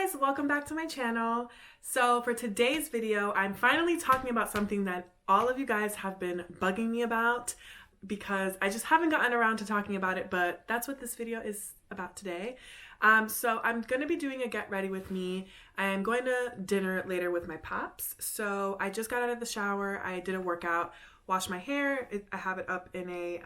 guys, welcome back to my channel. So for today's video, I'm finally talking about something that all of you guys have been bugging me about because I just haven't gotten around to talking about it, but that's what this video is about today. So I'm going to be doing a get ready with me. I am going to dinner later with my pops. So I just got out of the shower. I did a workout, washed my hair. I have it up in a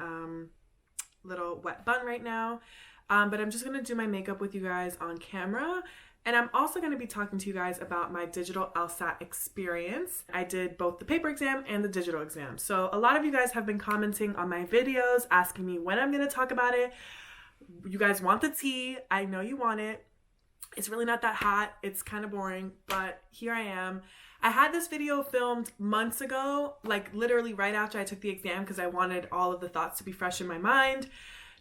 little wet bun right now. But I'm just going to do my makeup with you guys on camera. And I'm also going to be talking to you guys about my Digital Lsat experience. I did both the paper exam and the digital exam. So a lot of you guys have been commenting on my videos, asking me when I'm going to talk about it. You guys want the tea. I know you want it. It's really not that hot. It's kind of boring, but here I am. I had this video filmed months ago, like literally right after I took the exam because I wanted all of the thoughts to be fresh in my mind.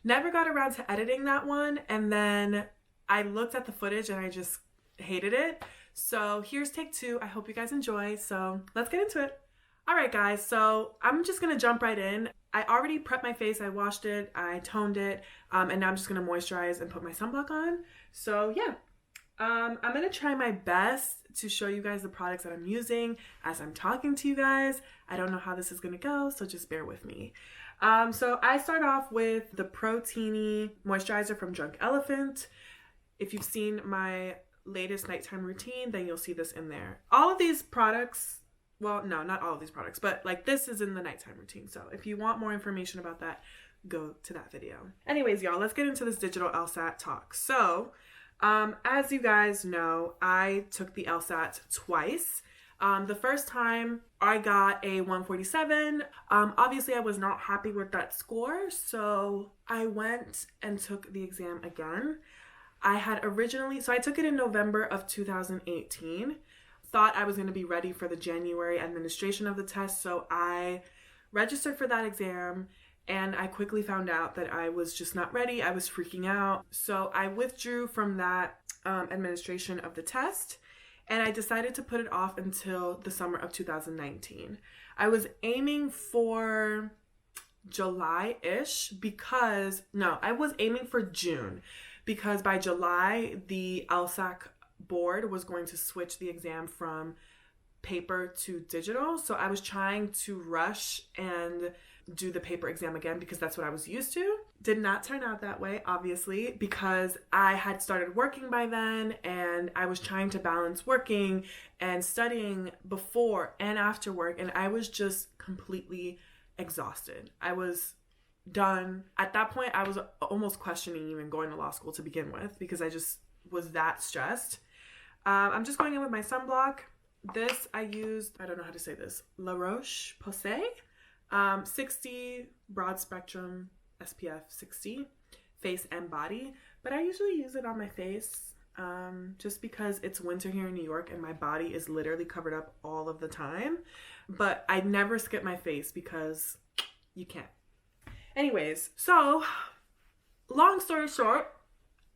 Never got around to editing that one, and then I looked at the footage and I just hated it. So here's take two. I hope you guys enjoy. So let's get into it. All right, guys. So I'm just going to jump right in. I already prepped my face. I washed it. I toned it. And now I'm just going to moisturize and put my sunblock on. So yeah, I'm going to try my best to show you guys the products that I'm using as I'm talking to you guys. I don't know how this is going to go, so just bear with me. So I start off with the Protini moisturizer from Drunk Elephant. If you've seen my latest nighttime routine, then you'll see this in there. All of these products, well, no, not all of these products, but like this is in the nighttime routine. So if you want more information about that, go to that video. Anyways, y'all, let's get into this Digital Lsat talk. So, as you guys know, I took the LSAT twice. The first time I got a 147. Obviously I was not happy with that score, so I went and took the exam again. I took it in November of 2018. Thought I was going to be ready for the January administration of the test, so I registered for that exam, and I quickly found out that I was just not ready. I was freaking out. So I withdrew from that administration of the test, and I decided to put it off until the summer of 2019. I was aiming for July-ish I was aiming for June because by July, the LSAC board was going to switch the exam from paper to digital. So I was trying to rush and do the paper exam again because that's what I was used to. Did not turn out that way, obviously, because I had started working by then and I was trying to balance working and studying before and after work, and I was just completely exhausted. I was done. At that point, I was almost questioning even going to law school to begin with because I just was that stressed. I'm just going in with my sunblock. This I used, I don't know how to say this, La Roche-Posay 60 broad spectrum SPF 60 face and body, but I usually use it on my face just because it's winter here in New York and my body is literally covered up all of the time, but I never skip my face because you can't. Anyways, so long story short,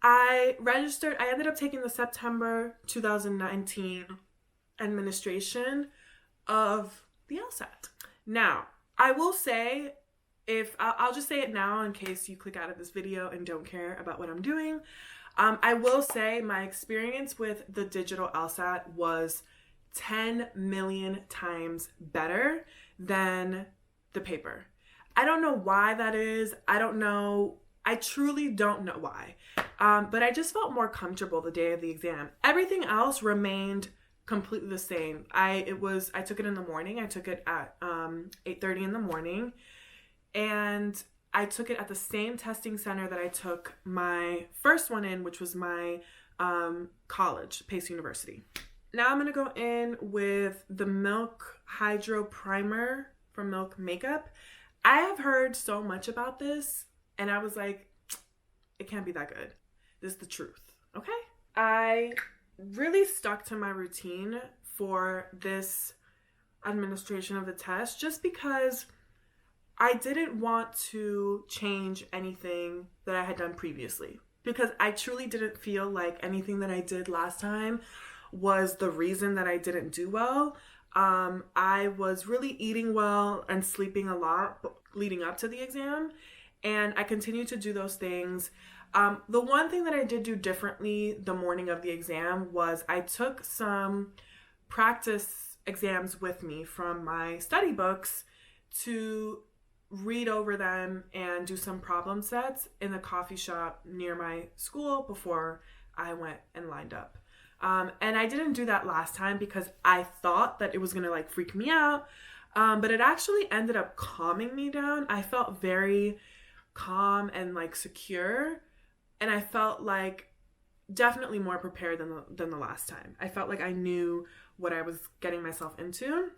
I ended up taking the September 2019 administration of the LSAT. Now, I will say, I'll just say it now in case you click out of this video and don't care about what I'm doing. I will say my experience with the Digital Lsat was 10 million times better than the paper. I don't know why that is. I truly don't know why. But I just felt more comfortable the day of the exam. Everything else remained completely the same. I took it in the morning. I took it at 8:30 in the morning, and I took it at the same testing center that I took my first one in, which was my college, Pace University. Now I'm gonna go in with the Milk Hydro Primer from Milk Makeup. I have heard so much about this, and I was like, it can't be that good. This is the truth, okay? I really stuck to my routine for this administration of the test just because I didn't want to change anything that I had done previously, because I truly didn't feel like anything that I did last time was the reason that I didn't do well. I was really eating well and sleeping a lot leading up to the exam, and I continued to do those things. The one thing that I did do differently the morning of the exam was I took some practice exams with me from my study books to read over them and do some problem sets in the coffee shop near my school before I went and lined up. And I didn't do that last time because I thought that it was gonna like freak me out, but it actually ended up calming me down. I felt very calm and like secure, and I felt like definitely more prepared than the last time. I felt like I knew what I was getting myself into.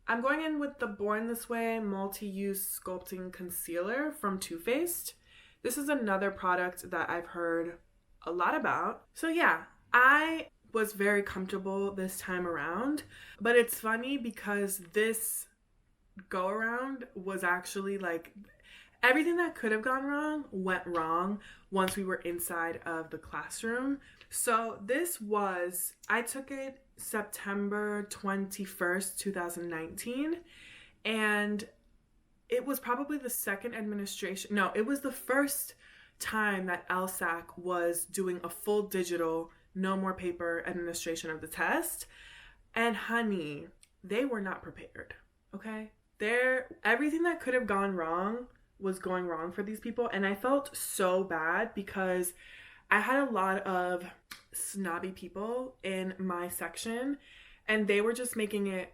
I'm going in with the Born This Way Multi-Use Sculpting Concealer from Too Faced. This is another product that I've heard a lot about. So yeah, I was very comfortable this time around, but it's funny because this go around was actually like everything that could have gone wrong went wrong once we were inside of the classroom. So I took it September 21st, 2019, and it was probably the second administration. No, it was the first time that LSAC was doing a full digital, no more paper administration of the test. And honey, they were not prepared, okay? Everything that could have gone wrong was going wrong for these people, and I felt so bad because I had a lot of snobby people in my section, and they were just making it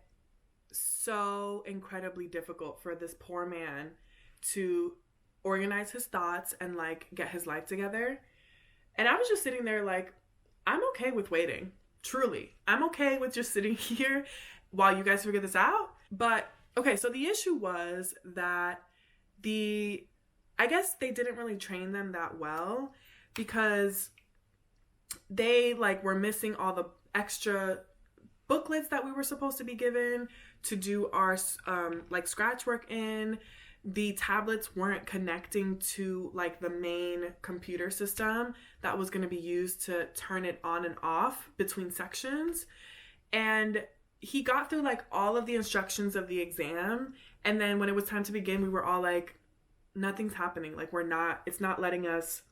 so incredibly difficult for this poor man to organize his thoughts and like get his life together. And I was just sitting there like, I'm okay with waiting. Truly, I'm okay with just sitting here while you guys figure this out. But okay, so the issue was that I guess they didn't really train them that well, because they like were missing all the extra booklets that we were supposed to be given to do our like scratch work in. The tablets weren't connecting to like the main computer system that was going to be used to turn it on and off between sections. And he got through like all of the instructions of the exam, and then when it was time to begin, we were all like, nothing's happening. Like it's not letting us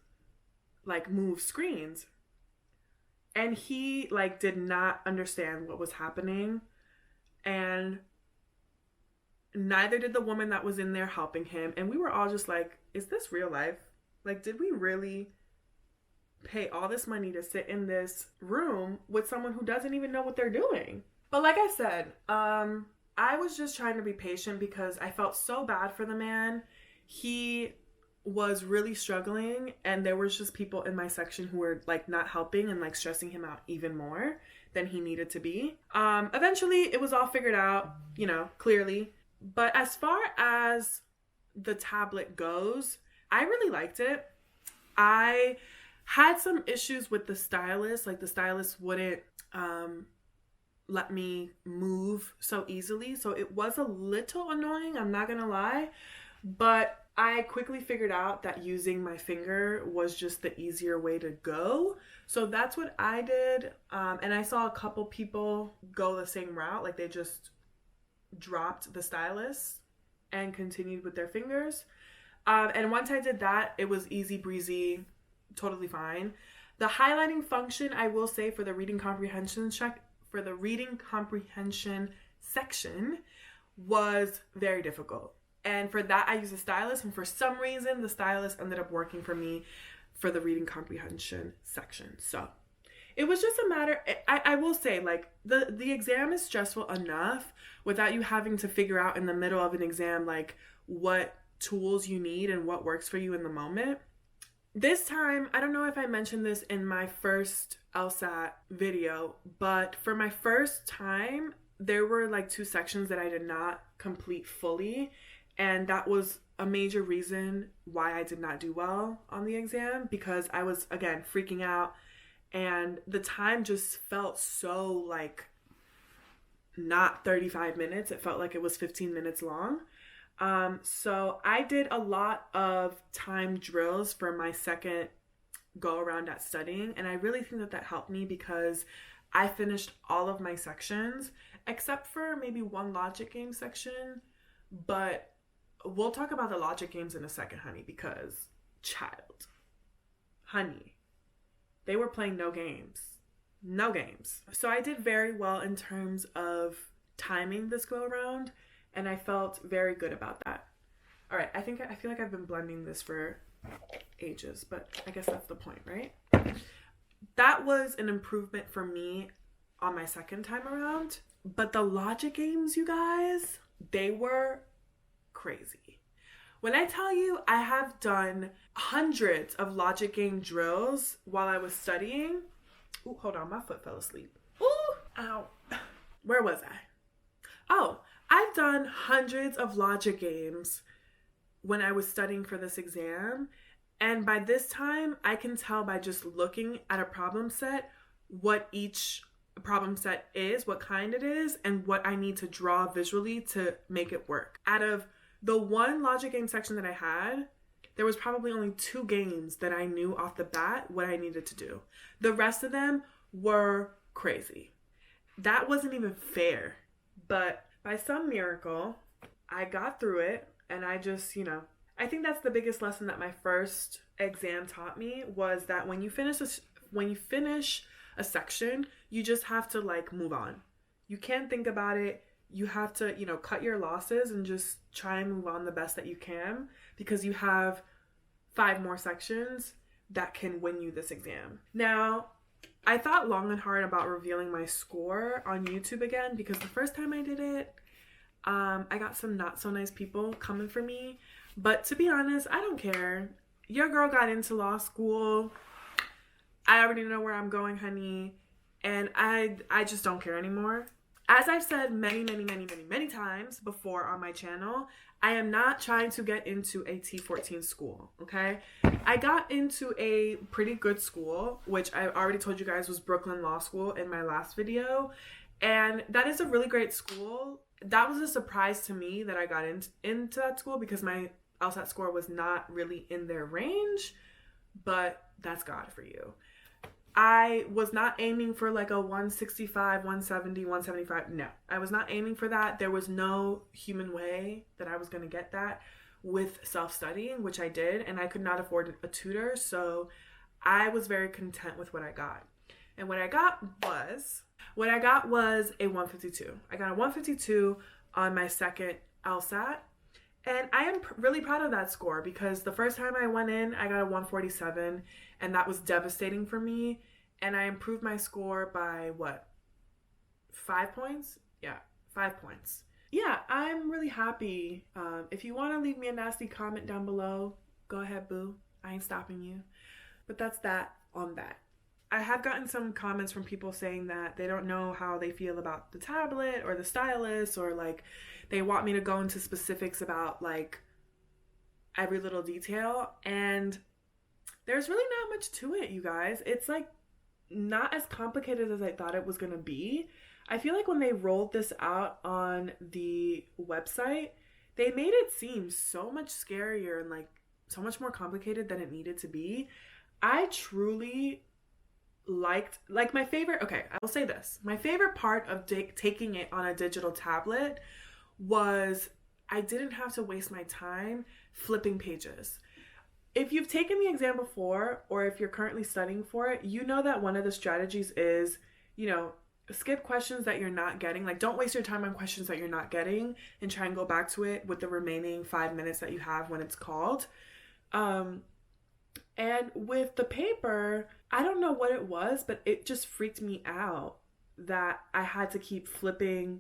like move screens. And he like did not understand what was happening, and neither did the woman that was in there helping him. And we were all just like, is this real life? Like, did we really pay all this money to sit in this room with someone who doesn't even know what they're doing? But like I said, I was just trying to be patient because I felt so bad for the man. He was really struggling, and there was just people in my section who were like not helping and like stressing him out even more than he needed to be. Eventually it was all figured out, clearly. But as far as the tablet goes, I really liked it. I had some issues with the stylus. Like the stylus wouldn't let me move so easily. So it was a little annoying, I'm not gonna lie. But I quickly figured out that using my finger was just the easier way to go. So that's what I did. And I saw a couple people go the same route. Like they just dropped the stylus and continued with their fingers. And once I did that, it was easy breezy, totally fine. The highlighting function, I will say, for the reading comprehension section was very difficult. And for that, I used a stylus, and for some reason, the stylus ended up working for me for the reading comprehension section. So it was just a matter, I will say, like, the exam is stressful enough without you having to figure out in the middle of an exam, like, what tools you need and what works for you in the moment. This time, I don't know if I mentioned this in my first LSAT video, but for my first time, there were like 2 sections that I did not complete fully. And that was a major reason why I did not do well on the exam, because I was, again, freaking out, and the time just felt so like not 35 minutes. It felt like it was 15 minutes long. So I did a lot of time drills for my second go around at studying, and I really think that helped me because I finished all of my sections except for maybe one logic game section, but we'll talk about the logic games in a second, honey, because child, honey, they were playing no games. No games. So I did very well in terms of timing this go around, and I felt very good about that. All right, I feel like I've been blending this for ages, but I guess that's the point, right? That was an improvement for me on my second time around. But the logic games, you guys, they were crazy. When I tell you I have done hundreds of logic game drills while I was studying. Ooh, hold on, my foot fell asleep. Ooh, ow. Where was I? Oh, I've done hundreds of logic games when I was studying for this exam. And by this time, I can tell by just looking at a problem set what each problem set is, what kind it is, and what I need to draw visually to make it work. Out of the one logic game section that I had, there was probably only 2 games that I knew off the bat what I needed to do. The rest of them were crazy. That wasn't even fair. But by some miracle, I got through it, and I just, I think that's the biggest lesson that my first exam taught me, was that when you finish a section, you just have to move on. You can't think about it. You have to, cut your losses and just try and move on the best that you can, because you have 5 more sections that can win you this exam. Now, I thought long and hard about revealing my score on YouTube again, because the first time I did it, I got some not so nice people coming for me. But to be honest, I don't care. Your girl got into law school. I already know where I'm going, honey. And I just don't care anymore. As I've said many times before on my channel, I am not trying to get into a T14 school, okay? I got into a pretty good school, which I already told you guys was Brooklyn Law School in my last video. And that is a really great school. That was a surprise to me that I got into that school, because my LSAT score was not really in their range, but that's God for you. I was not aiming for a 165, 170, 175. No, I was not aiming for that. There was no human way that I was going to get that with self-studying, which I did, and I could not afford a tutor, so I was very content with what I got. And what I got was a 152. I got a 152 on my second LSAT, and I am really proud of that score, because the first time I went in, I got a 147, and that was devastating for me. And I improved my score by 5 points? Yeah, 5 points. Yeah, I'm really happy. If you want to leave me a nasty comment down below, go ahead, boo. I ain't stopping you. But that's that on that. I have gotten some comments from people saying that they don't know how they feel about the tablet or the stylus, or they want me to go into specifics about every little detail. And there's really not much to it, you guys. It's not as complicated as I thought it was going to be. I feel like when they rolled this out on the website, they made it seem so much scarier and so much more complicated than it needed to be. I truly liked, my favorite, okay, I will say this. My favorite part of taking it on a digital tablet was I didn't have to waste my time flipping pages. If you've taken the exam before, or if you're currently studying for it, you know that one of the strategies is, skip questions that you're not getting. Don't waste your time on questions that you're not getting, and try and go back to it with the remaining 5 minutes that you have when it's called. And with the paper, I don't know what it was, but it just freaked me out that I had to keep flipping,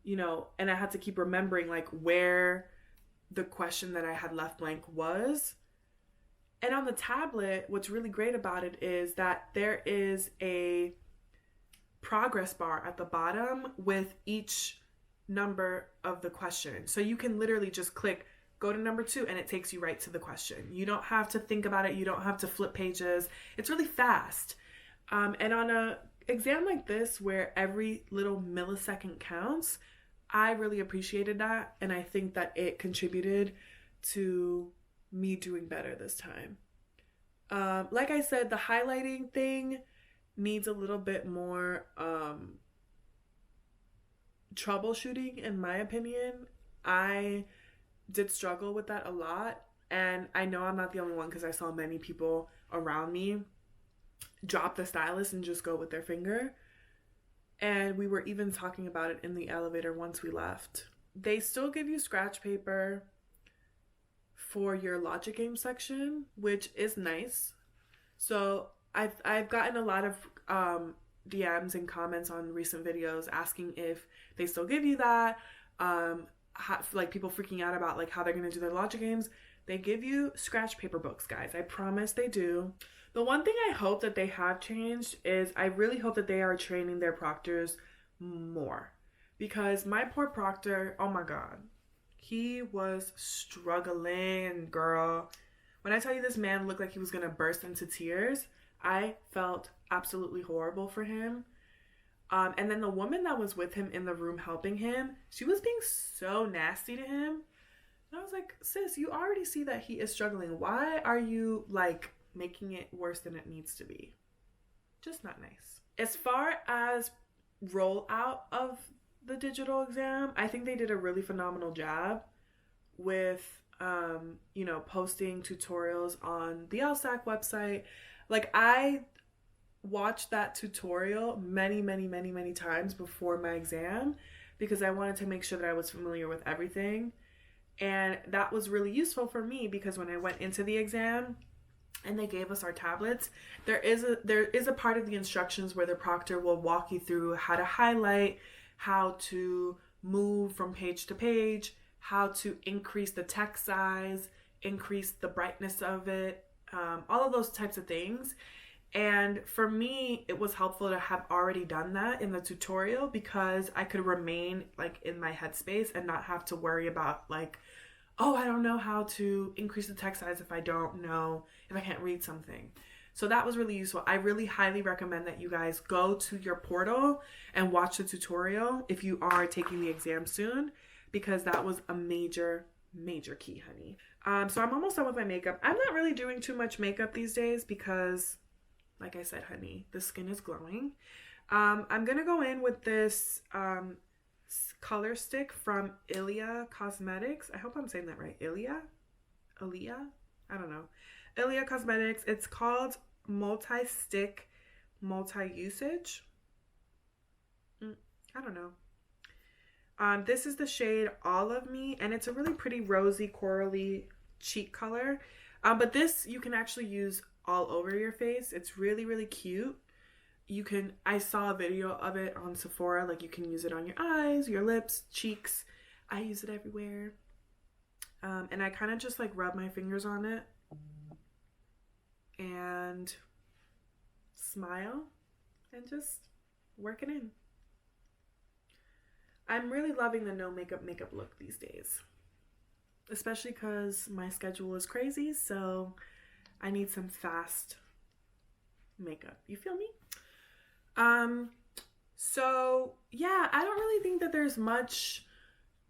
and I had to keep remembering where the question that I had left blank was. And on the tablet, what's really great about it is that there is a progress bar at the bottom with each number of the question. So you can literally just click, go to number 2, and it takes you right to the question. You don't have to think about it. You don't have to flip pages. It's really fast. And on a exam like this, where every little millisecond counts, I really appreciated that. And I think that it contributed to me doing better this time. Like I said, the highlighting thing needs a little bit more troubleshooting, in my opinion. I did struggle with that a lot. And I know I'm not the only one because I saw many people around me drop the stylus and just go with their finger. And we were even talking about it in the elevator once we left. They still give you scratch paper for your logic game section, which is nice. So I've gotten a lot of DMs and comments on recent videos asking if they still give you that. Like people freaking out about like how they're gonna do their logic games. They give you scratch paper books, guys. I promise they do. The one thing I hope that they have changed is I really hope that they are training their proctors more, because my poor proctor, oh my god, he was struggling, girl. When I tell you this man looked like he was gonna burst into tears, I felt absolutely horrible for him. And then the woman that was with him in the room helping him, she was being so nasty to him. And I was like, sis, you already see that he is struggling. Why are you like making it worse than it needs to be? Just not nice. As far as rollout of the digital exam, I think they did a really phenomenal job with, posting tutorials on the LSAC website. Like I watched that tutorial many times before my exam because I wanted to make sure that I was familiar with everything. And that was really useful for me because when I went into the exam and they gave us our tablets, there is a part of the instructions where the proctor will walk you through how to highlight, how to move from page to page, how to increase the text size, increase the brightness of it, all of those types of things. And for me, it was helpful to have already done that in the tutorial because I could remain like in my headspace and not have to worry about like, oh, I don't know how to increase the text size if I can't read something. So that was really useful. I really highly recommend that you guys go to your portal and watch the tutorial if you are taking the exam soon, because that was a major key, honey. So I'm almost done with my makeup. I'm not really doing too much makeup these days because, like I said, honey, the skin is glowing. I'm going to go in with this color stick from Ilia Cosmetics. I hope I'm saying that right. Ilia? I don't know. Ilia Cosmetics. It's called Multi-Stick Multi-Usage. I don't know. This is the shade All of Me, and it's a really pretty rosy, corally cheek color. But this you can actually use all over your face. It's really cute. I saw a video of it on Sephora. Like you can use it on your eyes, your lips, cheeks. I use it everywhere. And I kind of just like rub my fingers on it and smile and just work it in. I'm really loving the no makeup look these days, especially because my schedule is crazy, so I need some fast makeup. You feel me? So yeah, I don't really think that there's much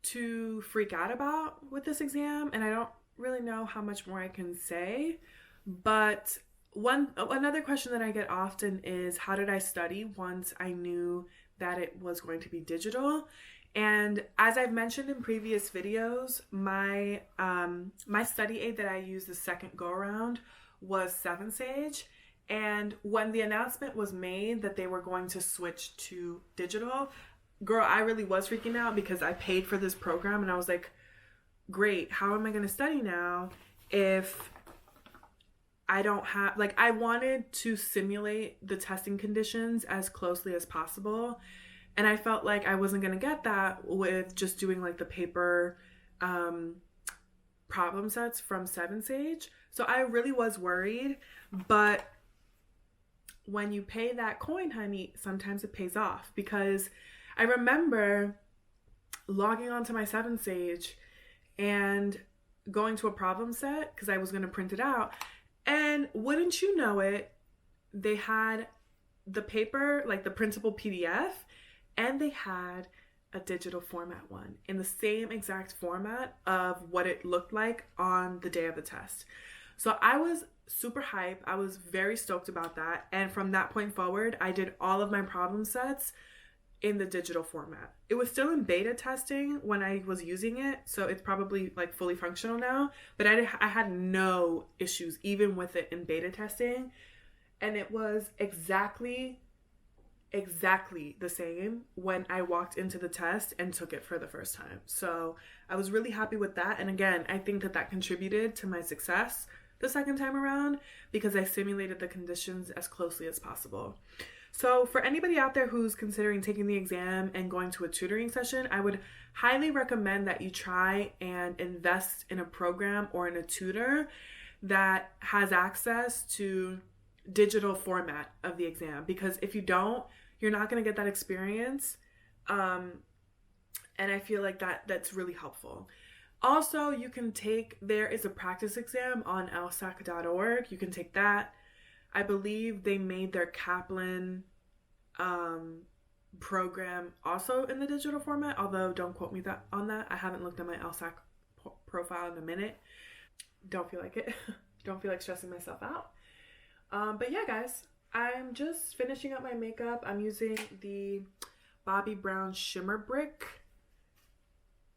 to freak out about with this exam, and I don't really know how much more I can say, but another question that I get often is, how did I study once I knew that it was going to be digital? And as I've mentioned in previous videos, my study aid that I used the second go around was 7 Sage. And when the announcement was made that they were going to switch to digital, girl, I really was freaking out because I paid for this program and I was like, great, how am I going to study now if I don't have, like, I wanted to simulate the testing conditions as closely as possible. And I felt like I wasn't going to get that with just doing like the paper problem sets from 7 Sage. So I really was worried, but when you pay that coin, honey, sometimes it pays off, because I remember logging onto my 7 Sage and going to a problem set because I was going to print it out. And wouldn't you know it, they had the paper, like the printable PDF, and they had a digital format one in the same exact format of what it looked like on the day of the test. So I was super hyped. I was very stoked about that. And from that point forward, I did all of my problem sets in the digital format. It was still in beta testing when I was using it, so it's probably like fully functional now, but I had no issues even with it in beta testing, and it was exactly the same when I walked into the test and took it for the first time. So I was really happy with that, and again, I think that contributed to my success the second time around because I simulated the conditions as closely as possible. So for anybody out there who's considering taking the exam and going to a tutoring session, I would highly recommend that you try and invest in a program or in a tutor that has access to digital format of the exam, because if you don't, you're not going to get that experience. And I feel like that's really helpful. Also, you can there is a practice exam on lsac.org. You can take that. I believe they made their Kaplan program also in the digital format, although don't quote me on that. I haven't looked at my LSAC profile in a minute. Don't feel like it. Don't feel like stressing myself out. But yeah, guys, I'm just finishing up my makeup. I'm using the Bobbi Brown Shimmer Brick,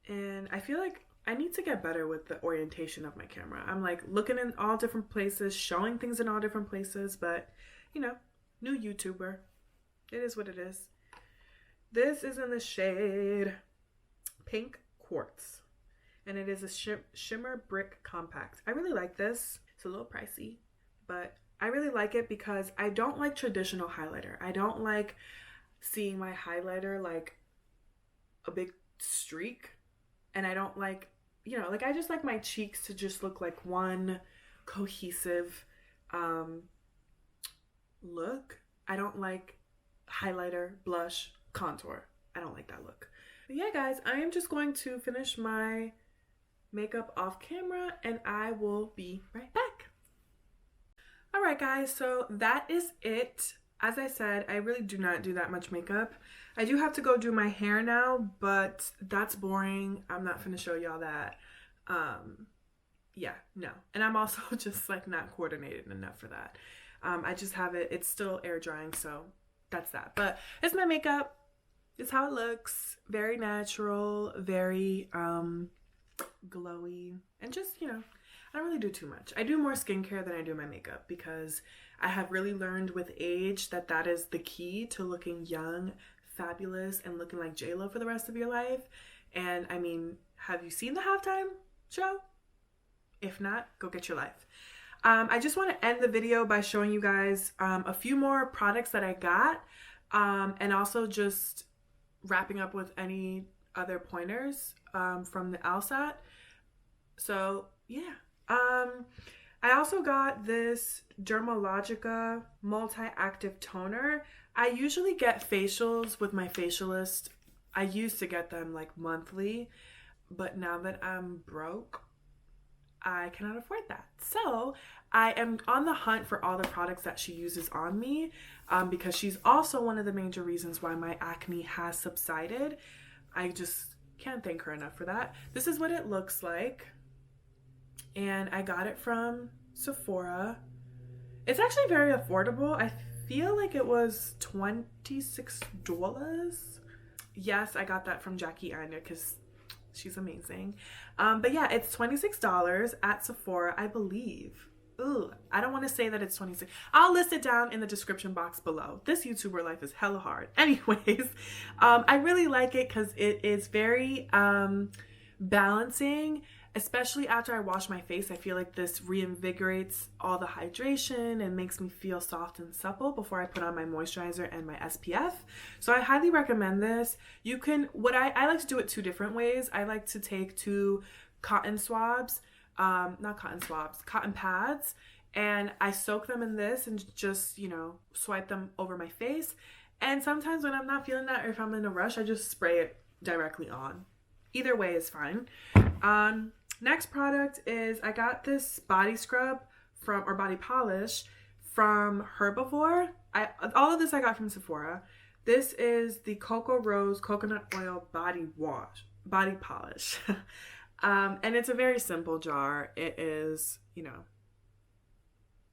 and I feel like I need to get better with the orientation of my camera. I'm like looking in all different places, showing things in all different places, but you know, new YouTuber. It is what it is. This is in the shade Pink Quartz, and it is a Shimmer Brick Compact. I really like this. It's a little pricey, but I really like it because I don't like traditional highlighter. I don't like seeing my highlighter like a big streak, and I don't like, like I just like my cheeks to just look like one cohesive look. I don't like highlighter, blush, contour. I don't like that look. But yeah, guys, I am just going to finish my makeup off camera and I will be right back. All right, guys, so that is it. As I said, I really do not do that much makeup. I do have to go do my hair now, but that's boring. I'm not gonna show y'all that. Yeah, no. And I'm also just like not coordinated enough for that. I just have it's still air drying, so that's that. But it's my makeup. It's how it looks. Very natural, very glowy, and just, I don't really do too much. I do more skincare than I do my makeup because I have really learned with age that is the key to looking young, fabulous, and looking like J-Lo for the rest of your life. And I mean, have you seen the Halftime show? If not, go get your life. I just want to end the video by showing you guys a few more products that I got, and also just wrapping up with any other pointers from the Lsat. So yeah. I also got this Dermalogica multi-active toner. I usually get facials with my facialist. I used to get them like monthly, but now that I'm broke, I cannot afford that. So I am on the hunt for all the products that she uses on me, because she's also one of the major reasons why my acne has subsided. I just can't thank her enough for that. This is what it looks like. And I got it from Sephora. It's actually very affordable. I feel like it was $26. Yes, I got that from Jackie Anya because she's amazing. But yeah, it's $26 at Sephora, I believe. Ooh, I don't want to say that it's 26. I'll list it down in the description box below. This YouTuber life is hella hard. Anyways, I really like it because it is very balancing. Especially after I wash my face, I feel like this reinvigorates all the hydration and makes me feel soft and supple before I put on my moisturizer and my SPF. So I highly recommend this. You can, I like to do it two different ways. I like to take two cotton pads, and I soak them in this and just, swipe them over my face. And sometimes when I'm not feeling that, or if I'm in a rush, I just spray it directly on. Either way is fine. Next product is I got this body scrub body polish from Herbivore. All of this I got from Sephora. This is the Cocoa Rose Coconut Oil Body Polish. And it's a very simple jar. It is,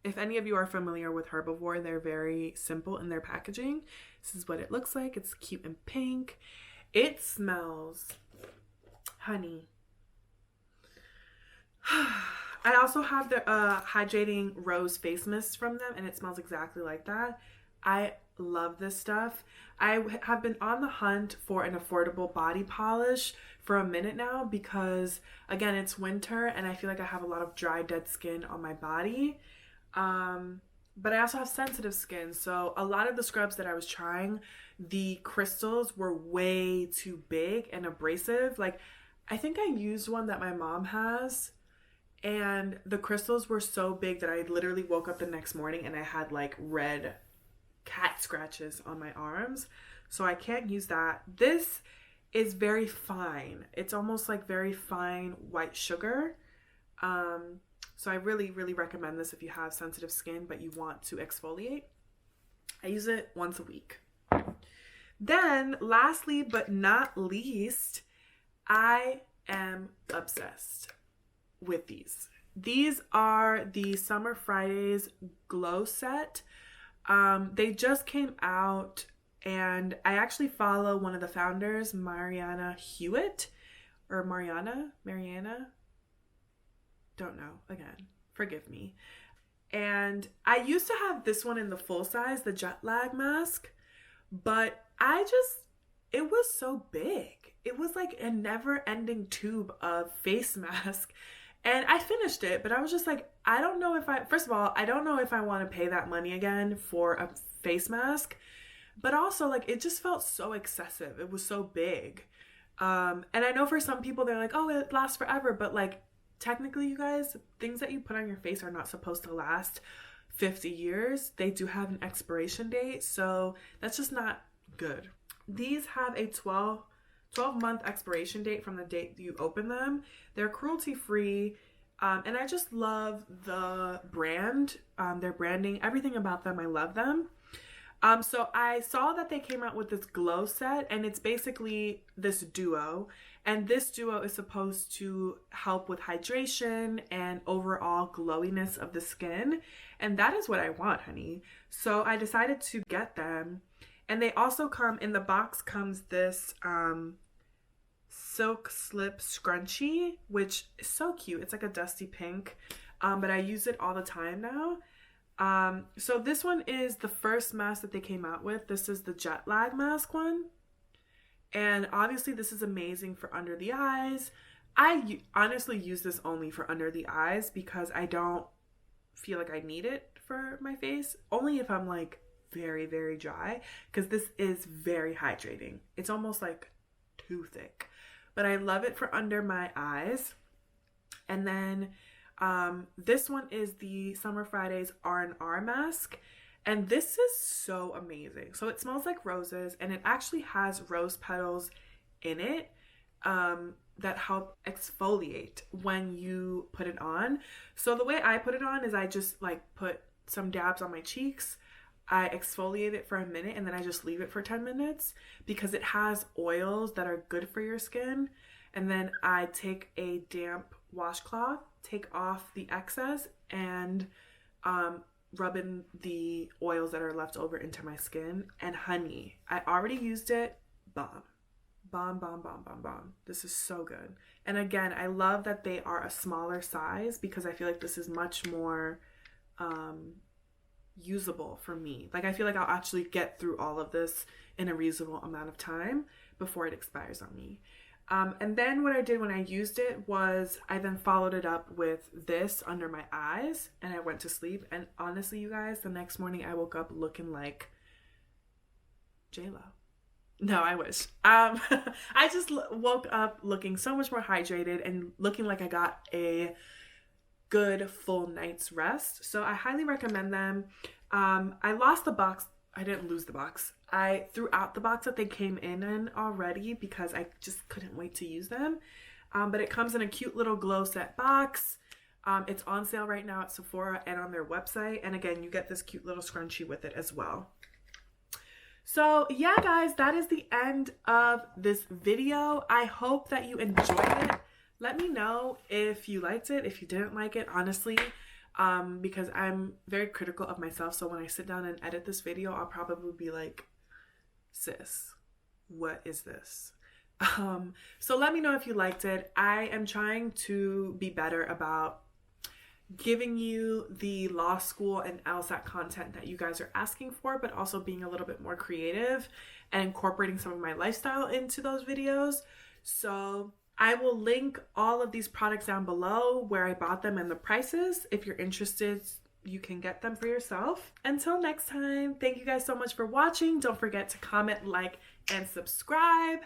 if any of you are familiar with Herbivore, they're very simple in their packaging. This is what it looks like. It's cute and pink. It smells, honey. I also have the hydrating rose face mist from them, and it smells exactly like that. I love this stuff. I have been on the hunt for an affordable body polish for a minute now because, again, it's winter and I feel like I have a lot of dry, dead skin on my body. But I also have sensitive skin, so a lot of the scrubs that I was trying, the crystals were way too big and abrasive. Like, I think I used one that my mom has, and the crystals were so big that I literally woke up the next morning and I had like red cat scratches on my arms. So I can't use that. This is very fine. It's almost like very fine white sugar. So I really, really recommend this if you have sensitive skin but you want to exfoliate. I use it once a week. Then, lastly but not least, I am obsessed with these. These are the Summer Fridays Glow Set. They just came out, and I actually follow one of the founders, Mariana Hewitt, or Mariana, don't know, again, forgive me. And I used to have this one in the full size, the Jetlag Mask, but it was so big. It was like a never-ending tube of face mask. And I finished it, but I was just like, I don't know if first of all, I don't know if I want to pay that money again for a face mask. But also, like, it just felt so excessive. It was so big. And I know for some people, they're like, oh, it lasts forever. But, like, technically, you guys, things that you put on your face are not supposed to last 50 years. They do have an expiration date. So that's just not good. These have a 12-month expiration date from the date you open them. They're cruelty-free, and I just love the brand, their branding, everything about them. I love them. So I saw that they came out with this glow set, and it's basically this duo, and this duo is supposed to help with hydration and overall glowiness of the skin, and that is what I want, honey. So I decided to get them, and they also come, in the box comes this Silk Slip Scrunchie, which is so cute. It's like a dusty pink, but I use it all the time now. So this one is the first mask that they came out with. This is the Jetlag Mask One. And obviously this is amazing for under the eyes. I honestly use this only for under the eyes because I don't feel like I need it for my face. Only if I'm like very, very dry, because this is very hydrating. It's almost like too thick. But I love it for under my eyes. And then this one is the Summer Fridays R&R mask, and this is so amazing. So it smells like roses, and it actually has rose petals in it that help exfoliate when you put it on. So the way I put it on is I just like put some dabs on my cheeks, I exfoliate it for a minute, and then I just leave it for 10 minutes because it has oils that are good for your skin. And then I take a damp washcloth, take off the excess, and rub in the oils that are left over into my skin. And honey, I already used it. Bomb. Bomb, bomb, bomb, bomb, bomb. This is so good. And again, I love that they are a smaller size because I feel like this is much more usable for me. Like, I feel like I'll actually get through all of this in a reasonable amount of time before it expires on me. And then what I did when I used it was I then followed it up with this under my eyes, and I went to sleep. And honestly, you guys, the next morning I woke up looking like J-Lo. No, I wish. I just woke up looking so much more hydrated and looking like I got a good full night's rest. So I highly recommend them. I lost the box. I didn't lose the box. I threw out the box that they came in already because I just couldn't wait to use them. But it comes in a cute little glow set box. It's on sale right now at Sephora and on their website. And again, you get this cute little scrunchie with it as well. So yeah, guys, that is the end of this video. I hope that you enjoyed it. Let me know if you liked it, if you didn't like it, honestly, because I'm very critical of myself. So when I sit down and edit this video, I'll probably be like sis, what is this? So let me know if you liked it. I am trying to be better about giving you the law school and LSAT content that you guys are asking for, but also being a little bit more creative and incorporating some of my lifestyle into those videos. So I will link all of these products down below, where I bought them and the prices. If you're interested, you can get them for yourself. Until next time, thank you guys so much for watching. Don't forget to comment, like, and subscribe.